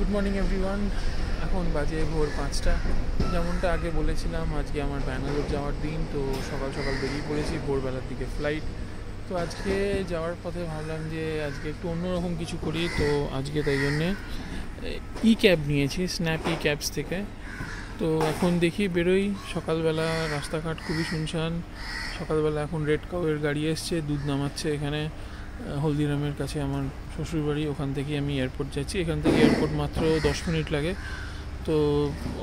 Good morning everyone. এখন বাজে ভোর 5টা। যেমনটা আগে বলেছিলাম, আজকে আমার ব্যাঙ্গালোর যাওয়ার দিন। তো সকাল সকাল বেরিয়ে পড়েছি, ভোরবেলার দিকে ফ্লাইট। তো আজকে যাওয়ার পথে ভাবলাম যে আজকে একটু অন্যরকম কিছু করি। তো আজকে তাই জন্যে ই ক্যাব নিয়েছি, স্ন্যাপ ই ক্যাবস থেকে। তো এখন দেখি বেরোই। সকালবেলা রাস্তাঘাট খুবই শুনশান। সকালবেলা এখন রেড কাউয়ের গাড়ি এসছে, দুধ নামাচ্ছে এখানে হলদিরামের কাছে আমার শ্বশুরবাড়ি। ওখান থেকে আমি এয়ারপোর্ট যাচ্ছি। এখান থেকে এয়ারপোর্ট মাত্র 10 মিনিট লাগে। তো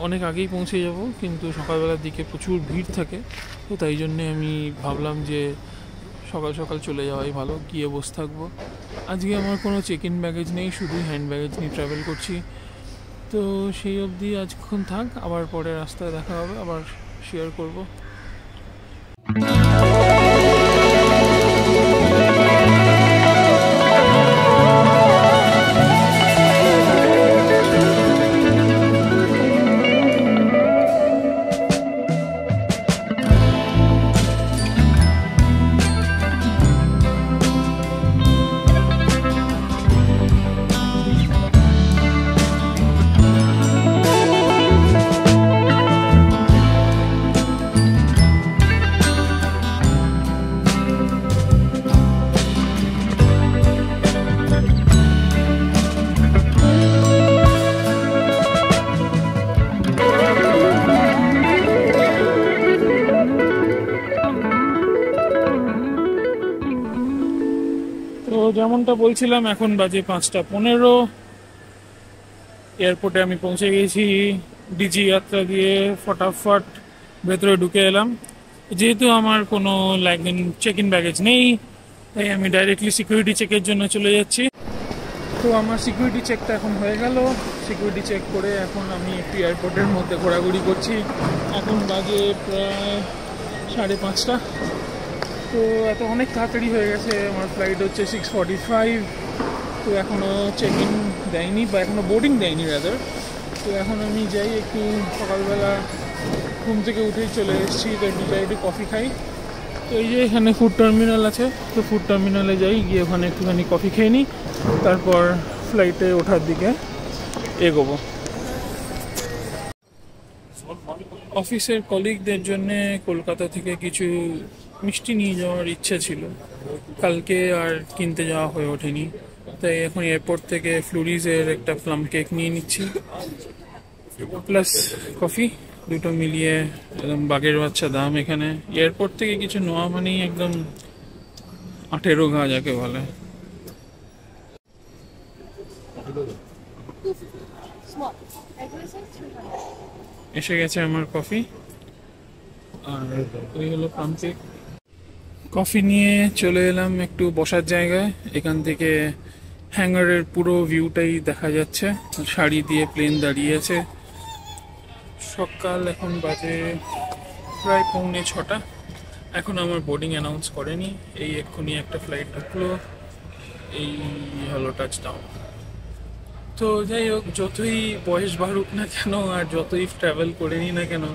অনেক আগেই পৌঁছে যাব, কিন্তু সকালবেলার দিকে প্রচুর ভিড় থাকে। তো তাই জন্যে আমি ভাবলাম যে সকাল সকাল চলে যাওয়াই ভালো, গিয়ে বসে থাকবো। আজকে আমার কোনো চেক ইন ব্যাগেজ নেই, শুধুই হ্যান্ড ব্যাগেজ নিয়ে ট্রাভেল করছি। তো সেই অবধি আজক্ষণ থাক, আবার পরে রাস্তায় দেখা হবে, আবার শেয়ার করব। তো যেমনটা বলছিলাম, এখন বাজে 5টা 15। এয়ারপোর্টে আমি পৌঁছে গেছি। ডিজি যাত্রা দিয়ে ফটাফট ভেতরে ঢুকে এলাম। যেহেতু আমার কোনো চেক ইন ব্যাগেজ নেই, তাই আমি ডাইরেক্টলি সিকিউরিটি চেকের জন্য চলে যাচ্ছি। তো আমার সিকিউরিটি চেকটা এখন হয়ে গেল। সিকিউরিটি চেক করে এখন আমি একটু এয়ারপোর্টের মধ্যে ঘোরাঘুরি করছি। এখন বাজে প্রায় 5:30। তো এত অনেক তাড়াতাড়ি হয়ে গেছে। আমার ফ্লাইট হচ্ছে 6:45। তো এখনও চেক ইন দেয়নি, বা এখনও বোর্ডিং দেয়নি রাদার। তো এখন আমি যাই, একটু সকালবেলা ঘুম থেকে উঠেই চলে এসেছি। তো একটু যাই, একটু কফি খাই। তো এই যে এখানে ফুড টার্মিনাল আছে, তো ফুড টার্মিনালে যাই, গিয়ে ওখানে একটুখানি কফি খেয়ে নিই। তারপর ফ্লাইটে ওঠার দিকে এগোবো। অফিসের কলিগদের জন্য কলকাতা থেকে কিছু মিষ্টি নিয়ে যাওয়ার ইচ্ছা ছিল, কালকে আর কিনতে যাওয়া হয়ে ওঠেনি। তাই এখন এয়ারপোর্ট থেকে ফ্লুরিজের একটা প্লাম কেক নিয়ে নিচ্ছি, প্লাস কফি, দুটো মিলিয়ে একদম বাগের বাচ্চা দাম। এখানে এয়ারপোর্ট থেকে কিছু নেওয়া মানেই একদম 18 ঘা যাকে বলে। এসে গেছে আমার কফি, আর ওই হলো প্লাম কেক। কফি নিয়ে চলে এলাম একটু বসার জায়গায়। এখান থেকে হ্যাঙ্গারের পুরো ভিউটাই দেখা যাচ্ছে। শাড়ি দিয়ে প্লেন দাঁড়িয়ে আছে। সকাল এখন বাজে প্রায় 5:45। এখন আমার বোর্ডিং অ্যানাউন্স করেনি, এই এক্ষুনি একটা ফ্লাইট ঢুকলো, এই হলো টাচডাউন। তো যাই হোক, যতই বয়স বাড়ুক না কেন আর যতই ট্রাভেল করে নিই না কেন,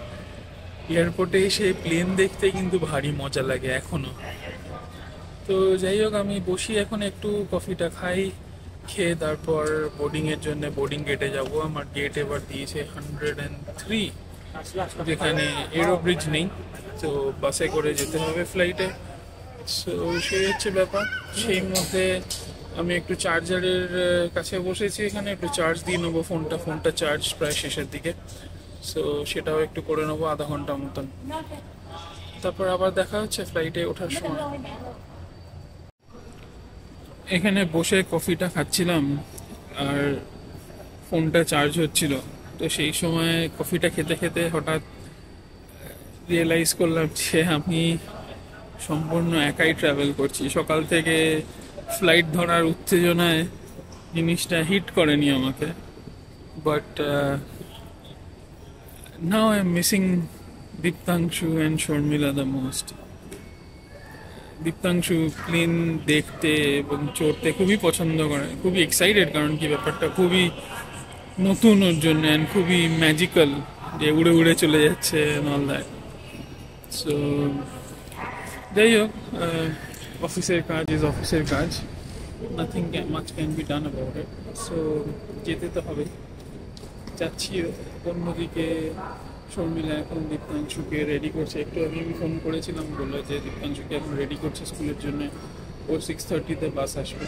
এয়ারপোর্টে এসে প্লেন দেখতে কিন্তু ভারী মজা লাগে এখনো। তো যাই হোক, আমি বসি এখন, একটু কফিটা খাই, খেয়ে তারপর বোর্ডিংয়ের জন্য বোর্ডিং গেটে যাব। আমার গেট এবার দিয়েছে 103, যেখানে এরো ব্রিজ নেই, তো বাসে করে যেতে হবে ফ্লাইটে। সো সেই হচ্ছে ব্যাপার। সেই মধ্যে আমি একটু চার্জারের কাছে বসেছি, এখানে একটু চার্জ দিয়ে নেবো ফোনটা চার্জ প্রায় শেষের দিকে। সো সেটাও একটু করে নেবো, আধা ঘন্টার মতন। তারপর আবার দেখা হচ্ছে ফ্লাইটে ওঠার সময়। এখানে বসে কফিটা খাচ্ছিলাম আর ফোনটা চার্জ হচ্ছিল। তো সেই সময় কফিটা খেতে খেতে হঠাৎ রিয়েলাইজ করলাম যে আমি সম্পূর্ণ একাই ট্রাভেল করছি। সকাল থেকে ফ্লাইট ধরার উত্তেজনায় জিনিসটা হিট করেনি আমাকে, but now I am missing Diptangshu and Sharmila the most. Diptangshu plane দেখতে এবং চড়তে খুবই পছন্দ করে, খুবই এক্সাইটেড, কারণ কি ব্যাপারটা খুবই নতুন ওর জন্য, অ্যান্ড খুবই ম্যাজিক্যাল, যে উড়ে উড়ে চলে যাচ্ছে অল দ্যাট। সো যাই হোক, অফিসের কাজ ইজ অফিসের কাজ, nothing much can be done about it. So যেতে তো হবে। যাচ্ছি অন্যদিকে। শর্মিলা এখন দীপ্তাংশুকে রেডি করছে। একটু আমি ফোন করেছিলাম, বললো যে দীপ্তাংশুকে এখন রেডি করছে স্কুলের জন্য, ওর 6:30-তে বাস আসবে।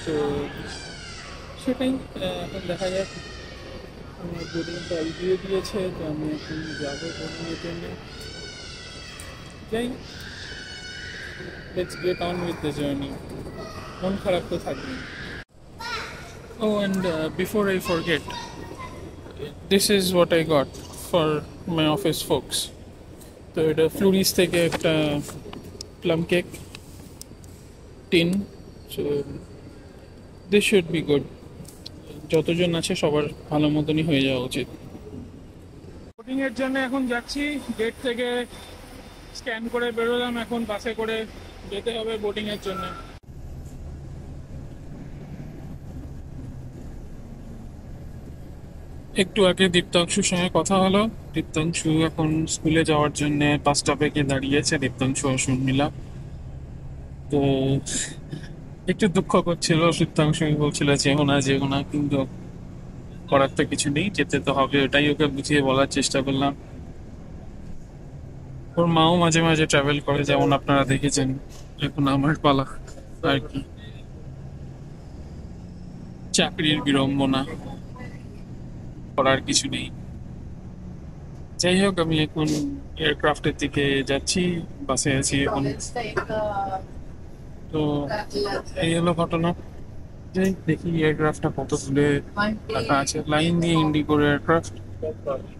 তো সেটাই, এখন দেখা যাক। আমার বোর্ডিং কল দিয়ে দিয়েছে, তো আমি এখন যাবো বোর্ডিংয়ের জন্য। যাই, let's get on with the journey. মন খারাপ তো থাকবেই। ও and before I forget, this is what I got for my office folks. তো এটা ফ্লুরিস থেকে একটা plum cake tin. So this should be good. যতজন আছে সবার ভালো মতনই হয়ে যাওয়া উচিত। বোটিং এর জন্য এখন যাচ্ছি। গেট থেকে স্ক্যান করে বেরোলাম, এখন বাসে করে যেতে হবে বোটিং এর জন্য। একটু আগে দীপ্তাংশুর সঙ্গে কথা হলো। দীপ্তাংশু এখন স্কুলে যাওয়ার জন্য বাস স্টপে গিয়ে দাঁড়িয়েছে, দীপ্তাংশু আর শর্মিলা। তো একটু দুঃখ করছিল, দীপ্তাংশু বলছিল যেও না, কিন্তু করার তো কিছু নেই, যেতে তো হবে। ওটাই ওকে বুঝিয়ে বলার চেষ্টা করলাম। ওর মাও মাঝে মাঝে ট্রাভেল করে, যেমন আপনারা দেখেছেন। এখন আমার পালা আর কি। চাকরির বিড়ম্বনা, করার কিছু নেই। যাই হোক, আমি এখন এয়ারক্রাফটের দিকে যাচ্ছি, বাসে আছি এখন। তো এই হলো ঘটনা। যাই দেখি এয়ারক্রাফটটা কত দূরে রাখা আছে। লাইন দিয়ে ইন্ডিগোর এয়ারক্রাফট,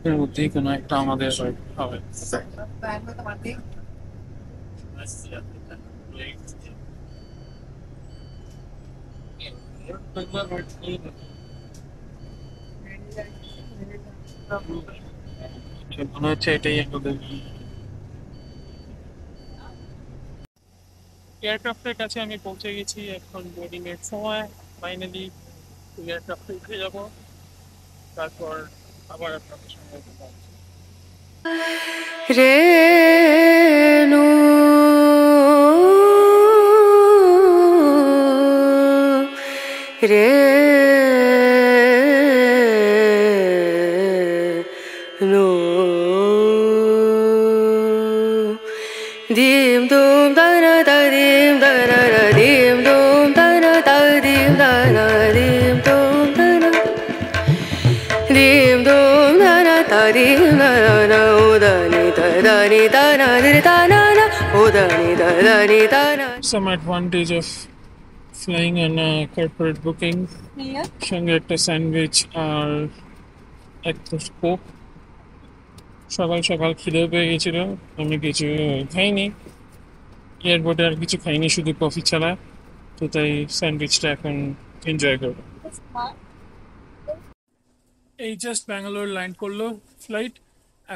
এর মধ্যেই কোনো একটা আমাদের হবে। মনে হচ্ছে এটাই আমাদের এয়ারক্রাফটের কাছে। আমি পৌঁছে গেছি, এখন বোর্ডিং এর সময়। ফাইনালি এয়ারক্রাফটে উঠে যাব, তারপর আবার আপনাদের সঙ্গে কথা হবে। রেণু রে no dim dum da na da dim da na na dim dum da na da dim da na dim dum da na dim dum da na da dim da na o da ni da na di da na na o da ni da na. Some advantage of flying on a corporate booking, সঙ্গে একটা sandwich আর একটা Coke. সকাল সকাল খিদেও পেয়ে গেছিল, আমি কিছু খাইনি এয়ারপোর্টে, আর কিছু খাইনি, শুধু কফি ছাড়া। তো তাই স্যান্ডউইচটা এখন এনজয় করবো। এই জাস্ট ব্যাঙ্গালোর ল্যান্ড করলো ফ্লাইট,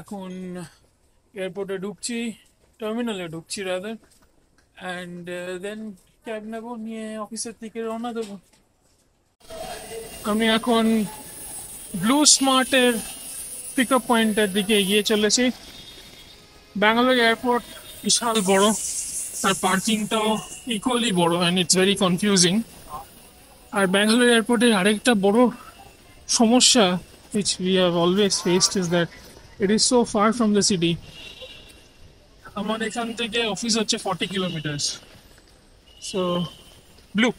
এখন এয়ারপোর্টে ঢুকছি, টার্মিনালে ঢুকছি রাদার, অ্যান্ড দেন ক্যাব নেবো, নিয়ে অফিসের দিকে রওনা দেবো। আমি এখন ব্লু স্মার্টের পিক আপ পয়েন্টের দিকে এগিয়ে চলেছি। ব্যাঙ্গালোর এয়ারপোর্ট বিশাল বড়, আর পার্কিংটাও ইকুয়ালি বড়, অ্যান্ড ইটস ভেরি কনফিউজিং। আর ব্যাঙ্গালোর এয়ারপোর্টের আরেকটা বড় সমস্যা which we have always faced is that it is so far from the city. আমার এখান থেকে অফিস হচ্ছে 40 কিলোমিটার। সো ব্লু,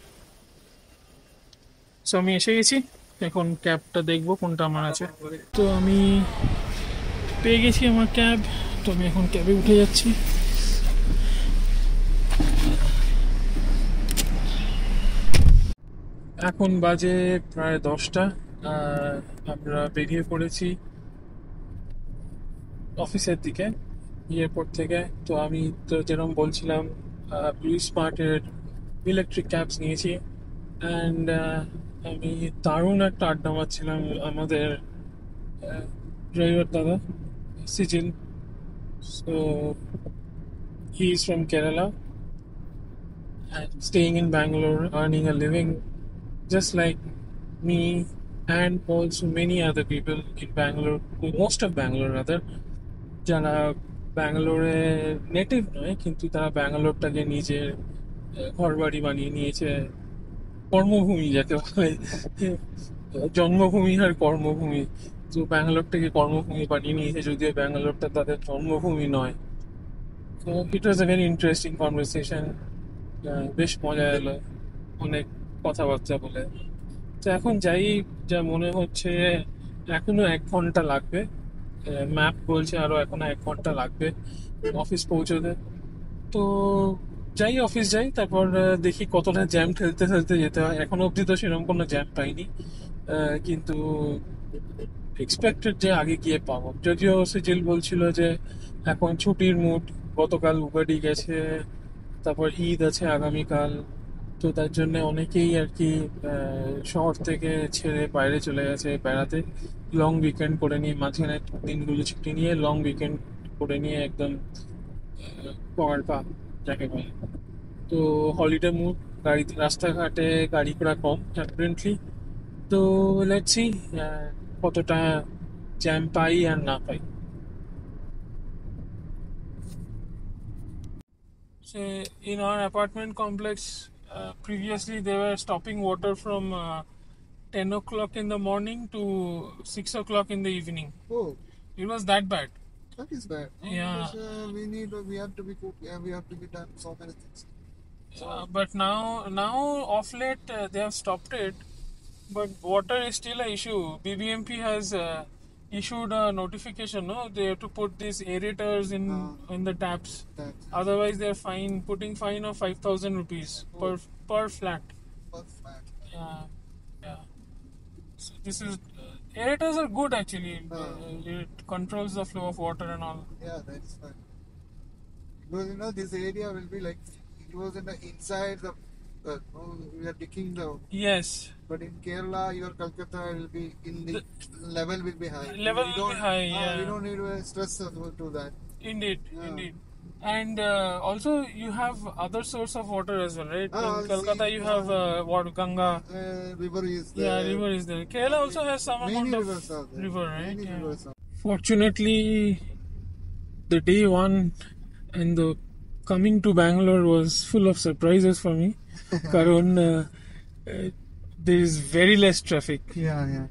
সো আমি এসে গেছি, এখন ক্যাবটা দেখবো কোনটা আমার আছে। তো আমি পেয়ে গেছি আমার ক্যাব, তো আমি এখন ক্যাবে উঠে যাচ্ছি। এখন বাজে প্রায় 10টা, আমরা বেরিয়ে পড়েছি অফিসের দিকে এয়ারপোর্ট থেকে। তো আমি তো যেরকম বলছিলাম, ব্লু স্মার্টের ইলেকট্রিক ক্যাবস নিয়েছি, অ্যান্ড আমি দারুণ একটা আড্ডা মারছিলাম আমাদের ড্রাইভার দাদা Sijil. So he is from Kerala and staying in Bangalore, earning a living just like me, and also many other people in Bangalore, most of Bangalore rather, যারা ব্যাঙ্গালোরে নেটিভ নয়, কিন্তু তারা ব্যাঙ্গালোরটাকে নিজের ঘর বাড়ি বানিয়ে নিয়েছে, কর্মভূমি যাকে বলে, জন্মভূমি আর কর্মভূমি তো ব্যাঙ্গালোরটাকে কর্মভূমি বানিয়ে নিয়েছে, যদিও ব্যাঙ্গালোরটা তাদের জন্মভূমি নয়। তো ইট ওয়াজ এ ভেরি ইন্টারেস্টিং কনভারসেশন। বেশ মজা এলো অনেক কথাবার্তা বলে। তো এখন যাই, যা মনে হচ্ছে এখনো 1 ঘন্টা লাগবে। ম্যাপ বলছে আরো এখনো 1 ঘন্টা লাগবে অফিস পৌঁছতে। তো যাই, অফিস যাই, তারপর দেখি কতটা জ্যাম ঠেলতে ঠেলতে যেতে হয়। এখনো অবধি তো সেরকম কোনো জ্যাম পাইনি, কিন্তু এক্সপেক্টেড যে আগে গিয়ে পাবো। যদিও সিজিল বলছিল যে এখন ছুটির মুড, গতকাল উগাডি গেছে, তারপর ঈদ আছে আগামীকাল। তো তার জন্য অনেকেই আর কি শহর থেকে ছেড়ে বাইরে চলে গেছে বেড়াতে, লং উইকেন্ড করে নিয়ে, মাঝখানে দিনগুলো ছুটি নিয়ে লং উইকেন্ড করে নিয়ে একদম পগার পা যাকে বলে। তো হলিডে মুড, গাড়িতে রাস্তাঘাটে গাড়ি ঘোড়া কম অ্যাপারেন্টলি। তো লেটস সি কতটা জ্যাম পাই আর না পাই। So in our apartment complex, previously they were stopping water from 10 o'clock in the morning to 6 o'clock in the evening. Oh, It was that bad. that is bad. No, Yeah. because, we have to be cooked. Yeah, we have to be done so many things. But now off late they have stopped it, but water is still an issue. BBMP has issued a notification. No, they have to put these aerators in the taps. That's Otherwise, they're putting fine of 5,000 rupees per flat. bad. Yeah, yeah. So this is aerators are good actually. It controls the flow of water and all. Yeah, that is bad. Because this area will be like it was in the inside the. We are digging the. Yes, But in Kerala, your Calcutta will be in the level will be high. Level We will be don't- high, We yeah. don't need to stress to that. indeed, Yeah. indeed. And also you have other source of water as well, right? Ah, In Kolkata see, you have what, Ganga. River is there. Yeah, river is there. Kerala also has some Many amount of rivers are there. river, right? Many Yeah. rivers are. Fortunately, the day one and the coming to Bangalore was full of surprises for me. Karon, there is very less traffic, Yeah.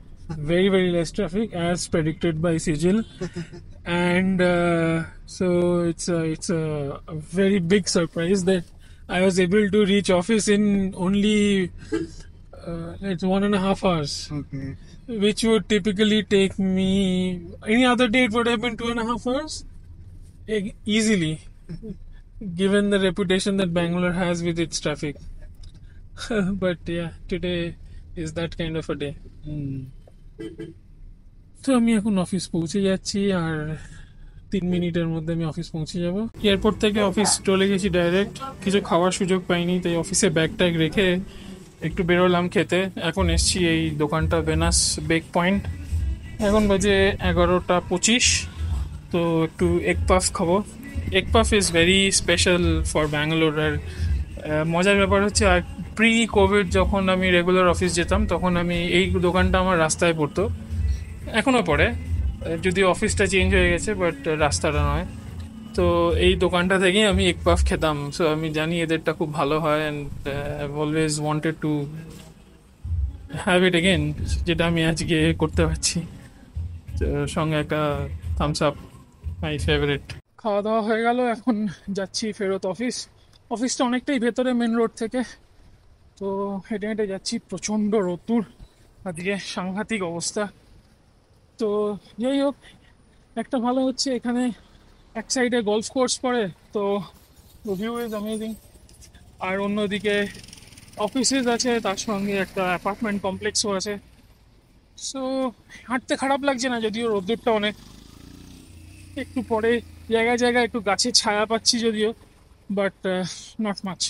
very less traffic as predicted by Sigil, and so it's a very big surprise that I was able to reach office in only it's 1.5 hours, Okay. which would typically take me any other day it would have been 2.5 hours easily, given the reputation that Bangalore has with its traffic. But yeah, today is that kind of a day. তো আমি এখন office পৌঁছে যাচ্ছি, আর 3 মিনিটের মধ্যে আমি office পৌঁছে যাব। এয়ারপোর্ট থেকে অফিস চলে গেছি ডাইরেক্ট, কিছু খাওয়ার সুযোগ পাইনি, তাই অফিসে ব্যাগ ট্যাগ রেখে একটু বেরোলাম খেতে। এখন এসছি এই দোকানটা, ভেনাস বেক পয়েন্ট। এখন বাজে 11টা 25। তো একটু এগ পাফ খাবো। Egg puff is very special for Bangalore. আর মজার ব্যাপার হচ্ছে, আর প্রি কোভিড যখন আমি রেগুলার অফিস যেতাম তখন আমি এই দোকানটা আমার রাস্তায় পড়তো, এখনও পড়ে, যদি অফিসটা চেঞ্জ হয়ে গেছে বাট রাস্তাটা নয়। তো এই দোকানটা থেকেই আমি এগ পাফ খেতাম। সো আমি জানি এদেরটা খুব ভালো হয়, and I always wanted to have it again, যেটা আমি আজকে করতে পারছি। তো সঙ্গে একটা থামস আপ, মাই ফেভারিট। খাওয়া দাওয়া হয়ে গেল, এখন যাচ্ছি ফেরত অফিস। অফিসটা অনেকটাই ভেতরে মেন রোড থেকে, তো হেঁটে হেঁটে যাচ্ছি। প্রচণ্ড রোদ্দুর আজকে, সাংঘাতিক অবস্থা। তো যাই হোক, একটা ভালো হচ্ছে এখানে এক সাইডে গলফ কোর্স পড়ে, তো ভিউ ইজ অ্যামেজিং। আর অন্যদিকে অফিসেস আছে, তার সঙ্গে একটা অ্যাপার্টমেন্ট কমপ্লেক্সও আছে। সো হাঁটতে খারাপ লাগছে না, যদিও রোদ্দুরটা অনেক। একটু পরে জায়গায় জায়গায় একটু গাছের ছায়া পাচ্ছি যদিও, বাট নট মাচ।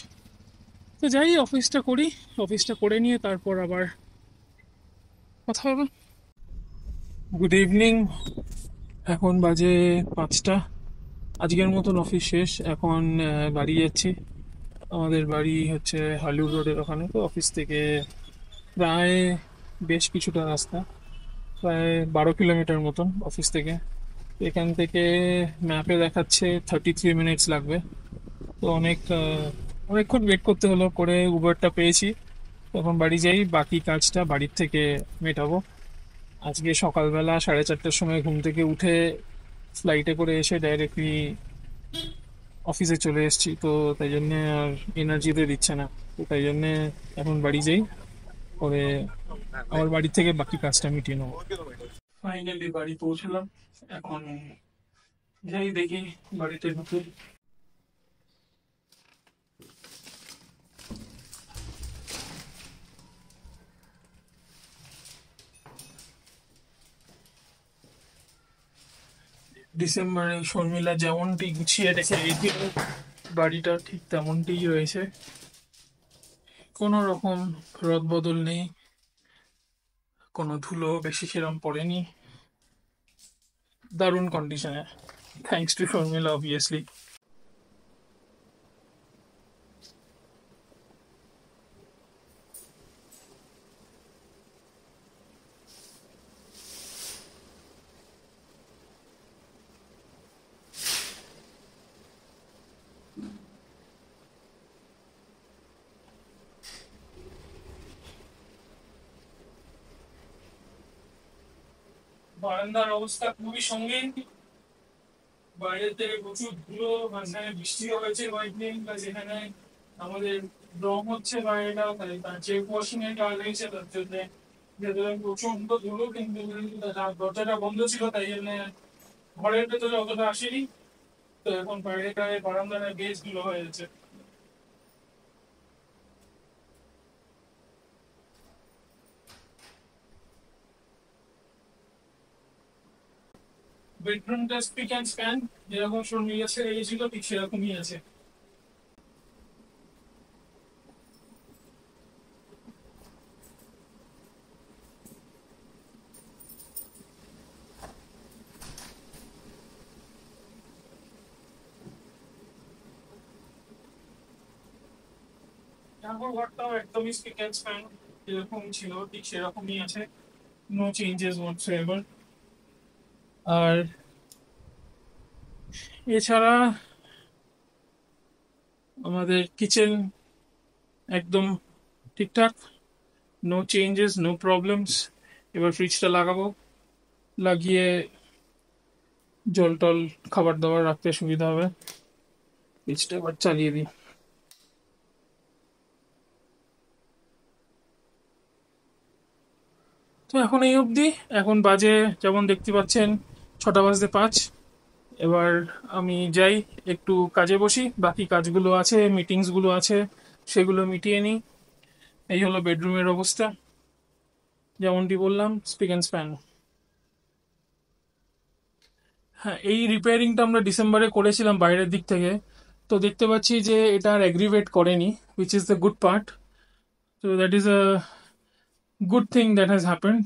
তো যাই, অফিসটা করি, অফিসটা করে নিয়ে তারপর আবার কথা হবে। গুড ইভিনিং, এখন বাজে 5টা। আজকের মতন অফিস শেষ, এখন বাড়ি যাচ্ছি। আমাদের বাড়ি হচ্ছে হালিউড রোডের ওখানে। তো অফিস থেকে প্রায় বেশ কিছুটা রাস্তা, প্রায় 12 কিলোমিটার মতন অফিস থেকে। এখান থেকে ম্যাপে দেখাচ্ছে 33 মিনিটস লাগবে। তো অনেকক্ষণ ওয়েট করতে হলো, করে উবারটা পেয়েছি। তখন বাড়ি যাই, বাকি কাজটা বাড়ির থেকে মেটাবো। আজকে সকালবেলা 4:30টার সময় ঘুম থেকে উঠে ফ্লাইটে করে এসে ডাইরেক্টলি অফিসে চলে এসেছি, তো তাই জন্য আর এনার্জিতে দিচ্ছে না। তো তাই জন্য এখন বাড়ি যাই, পরে আমার বাড়ি থেকে বাকি কাজটা মিটিয়ে নেবো। ফাইনালি বাড়ি পৌঁছলাম, এখন যাই দেখি বাড়িতে ঢুকে। ডিসেম্বরে শর্মিলা যেমনটি গুছিয়ে রেখে গেছিল বাড়িটা ঠিক তেমনটিই রয়েছে, কোনো রকম রদবদল নেই, কোনো ধুলো বেশি সেরম পড়েনি, দারুণ কন্ডিশনে, থ্যাঙ্কস টু শর্মিলা অবভিয়াসলি। বারান্দার অবস্থা খুবই সঙ্গীন, বাইরের থেকে প্রচুর ধুলো, মাঝখানে বৃষ্টি হয়েছে কয়েকদিন, বা যেখানে আমাদের রং হচ্ছে বাইরেটা, তাই তার যে ওয়াশিং এর কাজ হয়েছে তার জন্য ভেতরে প্রচন্ড ধুলো, কিন্তু দরজাটা বন্ধ ছিল তাই জন্য ঘরের ভেতরে অতটা আসেনি। তো এখন বাইরেটায় বারান্দাটা বেশ ধুলো হয়ে গেছে। বেডরুমটা স্পিক অ্যান্ড স্প্যান, যেরকম শর্মিলা ছেড়ে গেছিল ঠিক সেরকমই আছে। ঠাকুর ঘরটাও একদমই স্পিক অ্যান্ড স্প্যান, যেরকম ছিল ঠিক সেরকমই আছে, নো চেঞ্জেস হোয়াটসএভার। আর এছাড়া আমাদের কিচেন একদম ঠিকঠাক, নো চেঞ্জেস, নো প্রবলেমস। এবার ফ্রিজটা লাগাবো, লাগিয়ে জল টল খাবার দাবার রাখতে সুবিধা হবে। ফ্রিজটা এবার চালিয়ে দিই। তো এখন এই অবধি, এখন বাজে যেমন দেখতে পাচ্ছেন 6:05। এবার আমি যাই, একটু কাজে বসি, বাকি কাজগুলো আছে, মিটিংসগুলো আছে, সেগুলো মিটিয়ে নিই। এই হলো বেডরুমের অবস্থা, যেমনটি বললাম স্পিক অ্যান্ড স্প্যান। হ্যাঁ, এই রিপেয়ারিংটা আমরা ডিসেম্বরে করেছিলাম বাইরের দিক থেকে, তো দেখতে পাচ্ছি যে এটা আর অ্যাগ্রিভেট করেনি, which is the good part. তো that is a good thing that has happened.